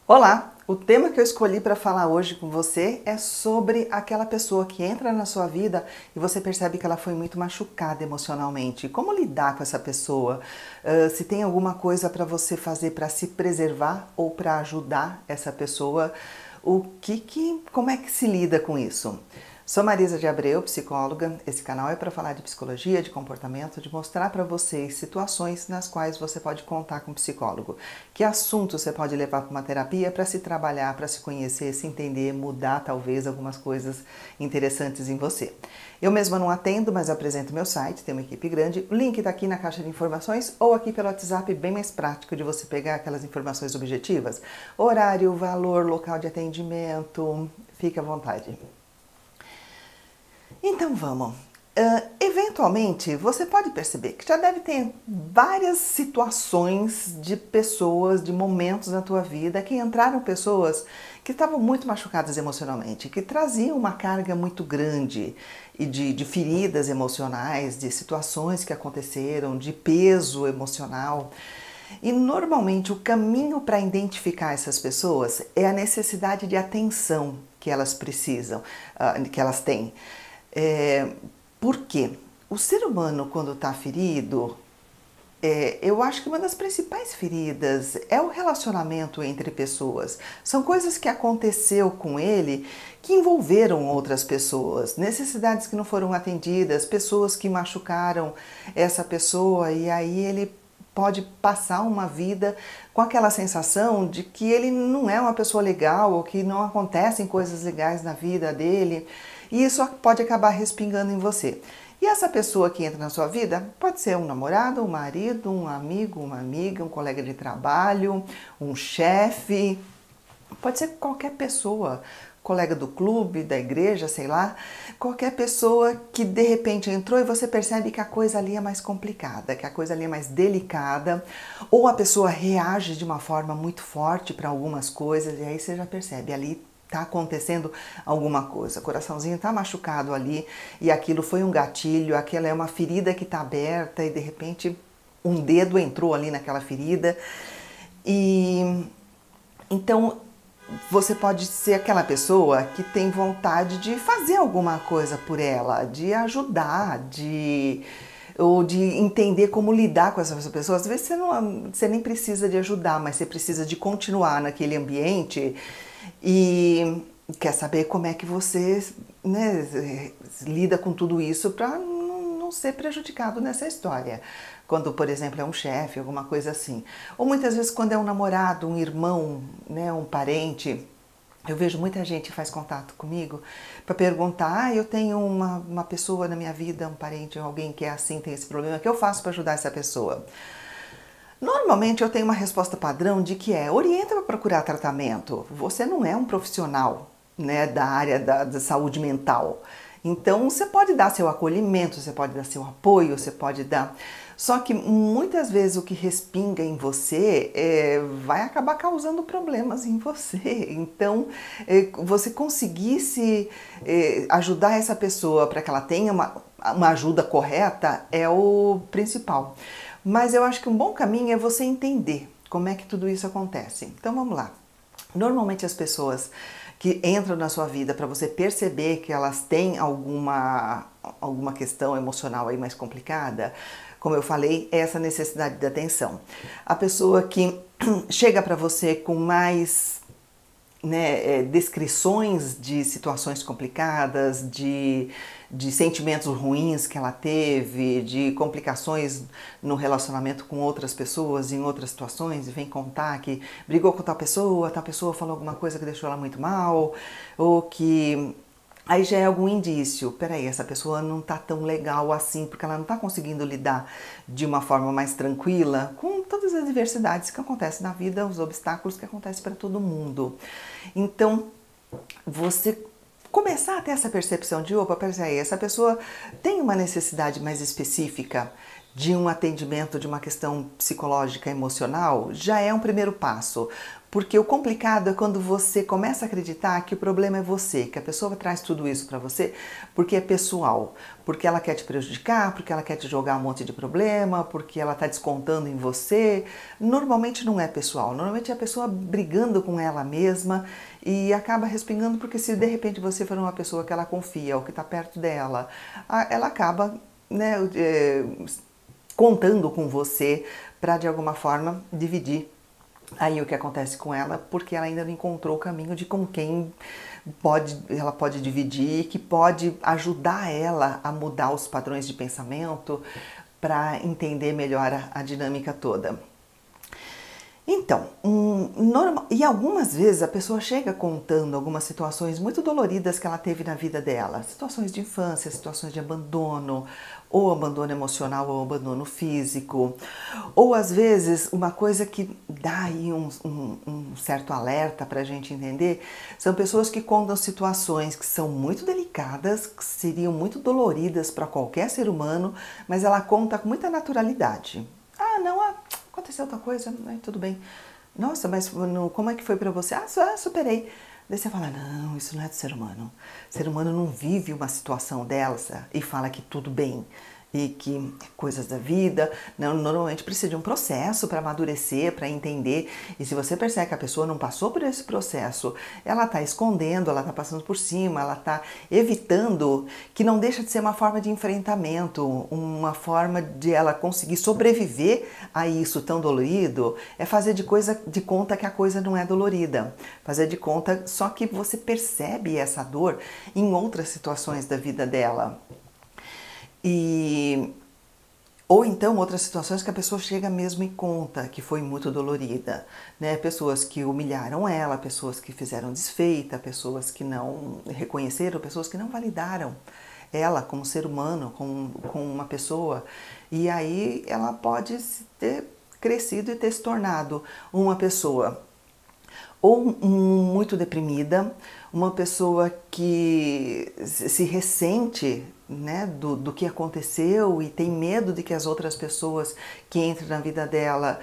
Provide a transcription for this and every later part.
Olá! O tema que eu escolhi para falar hoje com você é sobre aquela pessoa que entra na sua vida e você percebe que ela foi muito machucada emocionalmente. Como lidar com essa pessoa? Se tem alguma coisa para você fazer para se preservar ou para ajudar essa pessoa, como é que se lida com isso? Sou Marisa de Abreu, psicóloga. Esse canal é para falar de psicologia, de comportamento, de mostrar para vocês situações nas quais você pode contar com um psicólogo. Que assunto você pode levar para uma terapia para se trabalhar, para se conhecer, se entender, mudar talvez algumas coisas interessantes em você. Eu mesma não atendo, mas apresento meu site, tem uma equipe grande. O link está aqui na caixa de informações ou aqui pelo WhatsApp, bem mais prático de você pegar aquelas informações objetivas. Horário, valor, local de atendimento, fique à vontade. Então vamos. Eventualmente você pode perceber que já deve ter várias situações de pessoas, de momentos na tua vida que entraram pessoas que estavam muito machucadas emocionalmente, que traziam uma carga muito grande e de feridas emocionais, de situações que aconteceram, de peso emocional. E normalmente o caminho para identificar essas pessoas é a necessidade de atenção que elas precisam, que elas têm. Por quê? O ser humano, quando está ferido, eu acho que uma das principais feridas é o relacionamento entre pessoas. São coisas que aconteceu com ele que envolveram outras pessoas, necessidades que não foram atendidas, pessoas que machucaram essa pessoa e aí ele pode passar uma vida com aquela sensação de que ele não é uma pessoa legal ou que não acontecem coisas legais na vida dele. E isso pode acabar respingando em você. E essa pessoa que entra na sua vida pode ser um namorado, um marido, um amigo, uma amiga, um colega de trabalho, um chefe, pode ser qualquer pessoa, colega do clube, da igreja, sei lá, qualquer pessoa que de repente entrou e você percebe que a coisa ali é mais complicada, que a coisa ali é mais delicada, ou a pessoa reage de uma forma muito forte para algumas coisas e aí você já percebe ali tá acontecendo alguma coisa, o coraçãozinho tá machucado ali e aquilo foi um gatilho, aquela é uma ferida que tá aberta e de repente um dedo entrou ali naquela ferida e então você pode ser aquela pessoa que tem vontade de fazer alguma coisa por ela, de ajudar, ou de entender como lidar com essas pessoas. Às vezes você nem precisa de ajudar, mas você precisa de continuar naquele ambiente e quer saber como é que você, né, lida com tudo isso para não ser prejudicado nessa história. Quando, por exemplo, é um chefe, alguma coisa assim. Ou muitas vezes quando é um namorado, um irmão, né, um parente. Eu vejo muita gente que faz contato comigo para perguntar, eu tenho uma pessoa na minha vida, um parente, alguém que é assim, tem esse problema, o que eu faço para ajudar essa pessoa? Normalmente eu tenho uma resposta padrão de que orienta para procurar tratamento. Você não é um profissional, né, da área da saúde mental. Então você pode dar seu acolhimento, você pode dar seu apoio, você pode dar... Só que muitas vezes o que respinga em você vai acabar causando problemas em você. Então você conseguisse ajudar essa pessoa para que ela tenha uma ajuda correta é o principal. Mas eu acho que um bom caminho é você entender como é que tudo isso acontece. Então vamos lá. Normalmente as pessoas que entram na sua vida para você perceber que elas têm alguma questão emocional aí mais complicada, como eu falei, é essa necessidade de atenção. A pessoa que chega para você com mais descrições de situações complicadas, de sentimentos ruins que ela teve, de complicações no relacionamento com outras pessoas, em outras situações, e vem contar que brigou com tal pessoa falou alguma coisa que deixou ela muito mal, ou que... Aí já é algum indício, peraí, essa pessoa não tá tão legal assim, porque ela não tá conseguindo lidar de uma forma mais tranquila com todas as diversidades que acontecem na vida, os obstáculos que acontecem para todo mundo. Então, você começar a ter essa percepção de, opa, peraí, essa pessoa tem uma necessidade mais específica de um atendimento de uma questão psicológica emocional, já é um primeiro passo. Porque o complicado é quando você começa a acreditar que o problema é você, que a pessoa traz tudo isso para você porque é pessoal, porque ela quer te prejudicar, porque ela quer te jogar um monte de problema, porque ela está descontando em você. Normalmente não é pessoal, normalmente é a pessoa brigando com ela mesma e acaba respingando porque se de repente você for uma pessoa que ela confia ou que está perto dela, ela acaba, né, contando com você para de alguma forma dividir aí o que acontece com ela, porque ela ainda não encontrou o caminho de com quem ela pode dividir, que pode ajudar ela a mudar os padrões de pensamento para entender melhor a dinâmica toda. Então, e algumas vezes a pessoa chega contando algumas situações muito doloridas que ela teve na vida dela. Situações de infância, situações de abandono, ou abandono emocional ou abandono físico. Ou às vezes, uma coisa que dá aí um certo alerta para a gente entender, são pessoas que contam situações que são muito delicadas, que seriam muito doloridas para qualquer ser humano, mas ela conta com muita naturalidade. Ah, não, aconteceu outra coisa, tudo bem. Nossa, mas como é que foi pra você? Superei. Daí você fala, não, isso não é do ser humano. O ser humano não vive uma situação dessa e fala que tudo bem. E que coisas da vida, normalmente precisa de um processo para amadurecer, para entender. E se você percebe que a pessoa não passou por esse processo, ela está escondendo, ela está passando por cima, ela está evitando, que não deixa de ser uma forma de enfrentamento, uma forma de ela conseguir sobreviver a isso tão dolorido, é fazer de conta que a coisa não é dolorida. Fazer de conta, só que você percebe essa dor em outras situações da vida dela. Ou então outras situações que a pessoa chega mesmo e conta que foi muito dolorida, né? Pessoas que humilharam ela, pessoas que fizeram desfeita, pessoas que não reconheceram, pessoas que não validaram ela como ser humano, como uma pessoa. E aí ela pode ter crescido e ter se tornado uma pessoa ou muito deprimida, uma pessoa que se ressente, né, do que aconteceu e tem medo de que as outras pessoas que entrem na vida dela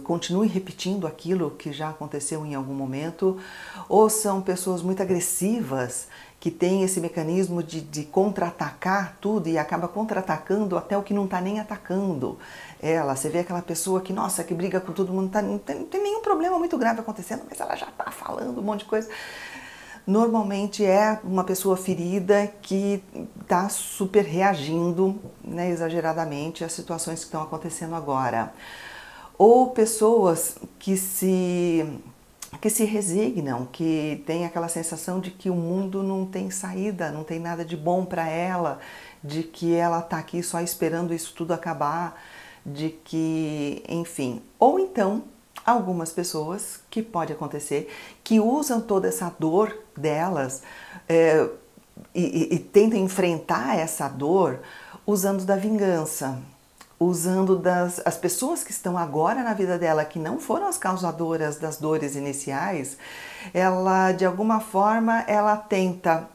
continuem repetindo aquilo que já aconteceu em algum momento, ou são pessoas muito agressivas que têm esse mecanismo de contra-atacar tudo e acaba contra-atacando até o que não está nem atacando ela. Você vê aquela pessoa que, nossa, que briga com todo mundo, não tem nenhum problema muito grave acontecendo, mas ela já está falando um monte de coisa. Normalmente é uma pessoa ferida que está super reagindo, né, exageradamente às situações que estão acontecendo agora. Ou pessoas que se resignam, que têm aquela sensação de que o mundo não tem saída, não tem nada de bom para ela, de que ela está aqui só esperando isso tudo acabar, de que, enfim. Ou então, algumas pessoas, que pode acontecer, que usam toda essa dor delas e tentam enfrentar essa dor usando da vingança, usando as pessoas que estão agora na vida dela, que não foram as causadoras das dores iniciais, ela, de alguma forma, ela tenta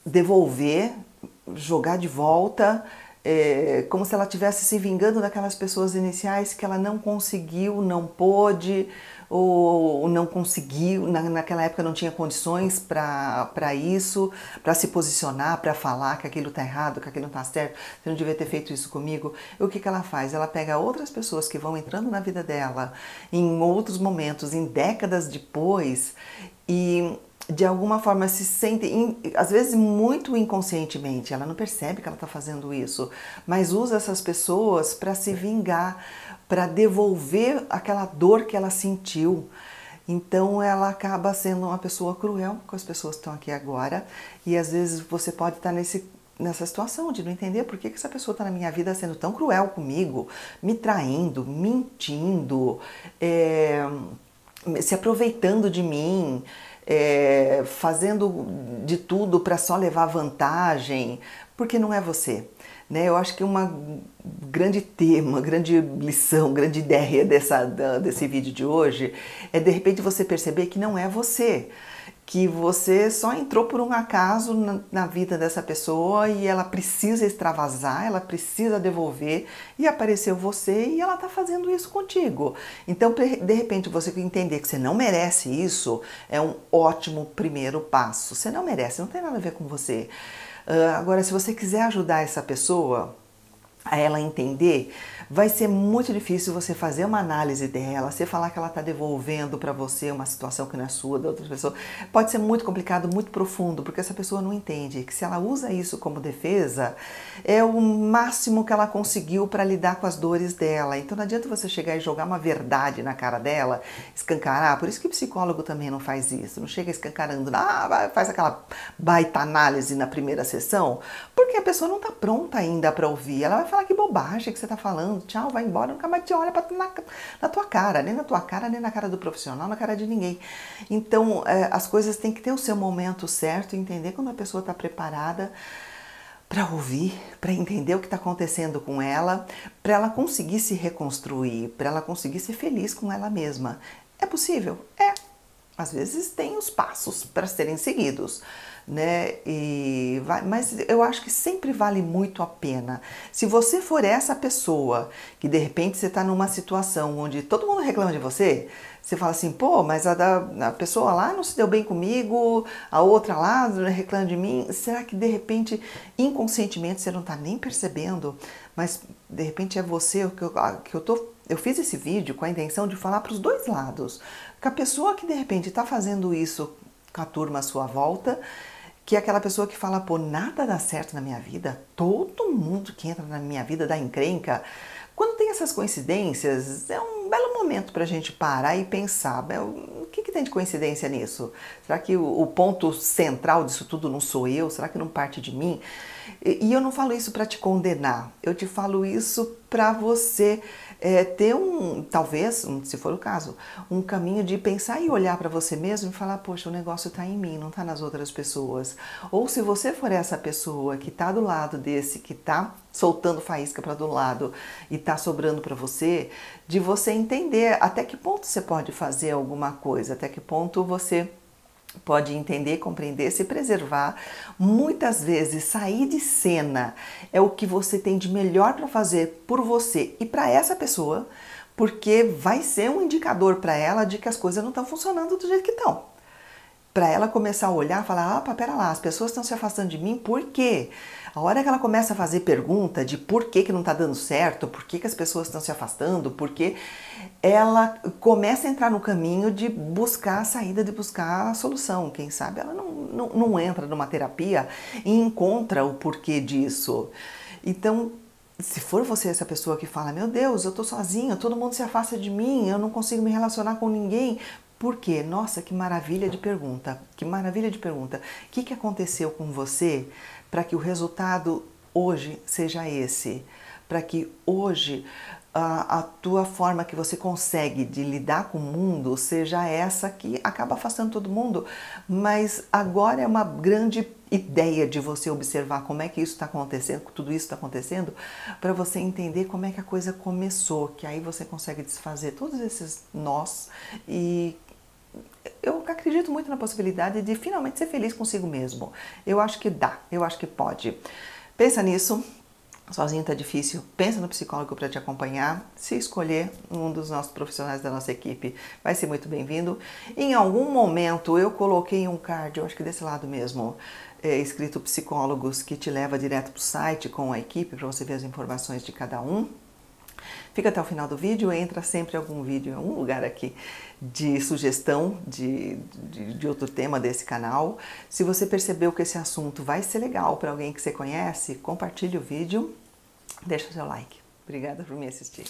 devolver, jogar de volta, como se ela estivesse se vingando daquelas pessoas iniciais que ela não conseguiu, não pôde, ou não conseguiu, naquela época não tinha condições para isso, para se posicionar, para falar que aquilo está errado, que aquilo não está certo, você não devia ter feito isso comigo. E o que ela faz? Ela pega outras pessoas que vão entrando na vida dela em outros momentos, em décadas depois, e de alguma forma se sente, às vezes muito inconscientemente, ela não percebe que ela está fazendo isso, mas usa essas pessoas para se vingar, para devolver aquela dor que ela sentiu. Então ela acaba sendo uma pessoa cruel com as pessoas que estão aqui agora, e às vezes você pode estar nessa situação de não entender por que essa pessoa está na minha vida sendo tão cruel comigo, me traindo, mentindo, se aproveitando de mim, fazendo de tudo para só levar vantagem, porque não é você. né? Eu acho que uma grande tema, grande lição, grande ideia desse vídeo de hoje é de repente você perceber que não é você, que você só entrou por um acaso na vida dessa pessoa e ela precisa extravasar, ela precisa devolver e apareceu você e ela tá fazendo isso contigo. Então, de repente, você entender que você não merece isso é um ótimo primeiro passo. Você não merece, não tem nada a ver com você. Agora, se você quiser ajudar essa pessoa a ela entender, vai ser muito difícil você fazer uma análise dela, você falar que ela está devolvendo para você uma situação que não é sua, da outra pessoa. Pode ser muito complicado, muito profundo, porque essa pessoa não entende que se ela usa isso como defesa, é o máximo que ela conseguiu para lidar com as dores dela. Então não adianta você chegar e jogar uma verdade na cara dela, escancarar. Por isso que o psicólogo também não faz isso, não chega escancarando, faz aquela baita análise na primeira sessão, porque a pessoa não está pronta ainda para ouvir. Ela vai falar que bobagem que você está falando, tchau, vai embora, nunca mais te olha na tua cara, nem na tua cara, nem na cara do profissional, na cara de ninguém. Então, as coisas têm que ter o seu momento certo e entender quando a pessoa está preparada para ouvir, para entender o que está acontecendo com ela, para ela conseguir se reconstruir, para ela conseguir ser feliz com ela mesma. É possível? É. Às vezes tem os passos para serem seguidos, né? Mas eu acho que sempre vale muito a pena. Se você for essa pessoa que de repente você está numa situação onde todo mundo reclama de você, você fala assim, pô, mas a pessoa lá não se deu bem comigo, a outra lá reclama de mim. Será que de repente, inconscientemente, você não está nem percebendo, mas de repente é você eu fiz esse vídeo com a intenção de falar para os dois lados. Que a pessoa que de repente está fazendo isso com a turma à sua volta, que é aquela pessoa que fala, pô, nada dá certo na minha vida, todo mundo que entra na minha vida dá encrenca. Quando tem essas coincidências, é um belo momento para a gente parar e pensar, o que tem de coincidência nisso? Será que o ponto central disso tudo não sou eu? Será que não parte de mim? E eu não falo isso para te condenar, eu te falo isso para você ter talvez, se for o caso, um caminho de pensar e olhar para você mesmo e falar, poxa, o negócio está em mim, não está nas outras pessoas. Ou se você for essa pessoa que está do lado desse, que está soltando faísca para do lado e está sobrando para você, de você entender até que ponto você pode fazer alguma coisa, até que ponto você pode entender, compreender, se preservar. Muitas vezes sair de cena é o que você tem de melhor para fazer por você e para essa pessoa, porque vai ser um indicador para ela de que as coisas não estão funcionando do jeito que estão. Para ela começar a olhar e falar, pera lá, as pessoas estão se afastando de mim, por quê? A hora que ela começa a fazer pergunta de por que não está dando certo, por que as pessoas estão se afastando, porque ela começa a entrar no caminho de buscar a saída, de buscar a solução. Quem sabe ela não entra numa terapia e encontra o porquê disso. Então, se for você essa pessoa que fala, meu Deus, eu tô sozinha, todo mundo se afasta de mim, eu não consigo me relacionar com ninguém. Por quê? Nossa, que maravilha de pergunta, que maravilha de pergunta. O que aconteceu com você para que o resultado hoje seja esse? Para que hoje a tua forma que você consegue de lidar com o mundo seja essa que acaba afastando todo mundo, mas agora é uma grande ideia de você observar como é que isso está acontecendo, tudo isso está acontecendo, para você entender como é que a coisa começou, que aí você consegue desfazer todos esses nós e eu acredito muito na possibilidade de finalmente ser feliz consigo mesmo. Eu acho que dá, eu acho que pode. Pensa nisso. Sozinho tá difícil, pensa no psicólogo para te acompanhar. Se escolher um dos nossos profissionais da nossa equipe, vai ser muito bem-vindo. Em algum momento eu coloquei um card, eu acho que desse lado mesmo, escrito psicólogos, que te leva direto para o site com a equipe para você ver as informações de cada um. Fica até o final do vídeo, entra sempre algum vídeo em algum lugar aqui de sugestão de outro tema desse canal. Se você percebeu que esse assunto vai ser legal para alguém que você conhece, compartilhe o vídeo, deixa o seu like. Obrigada por me assistir.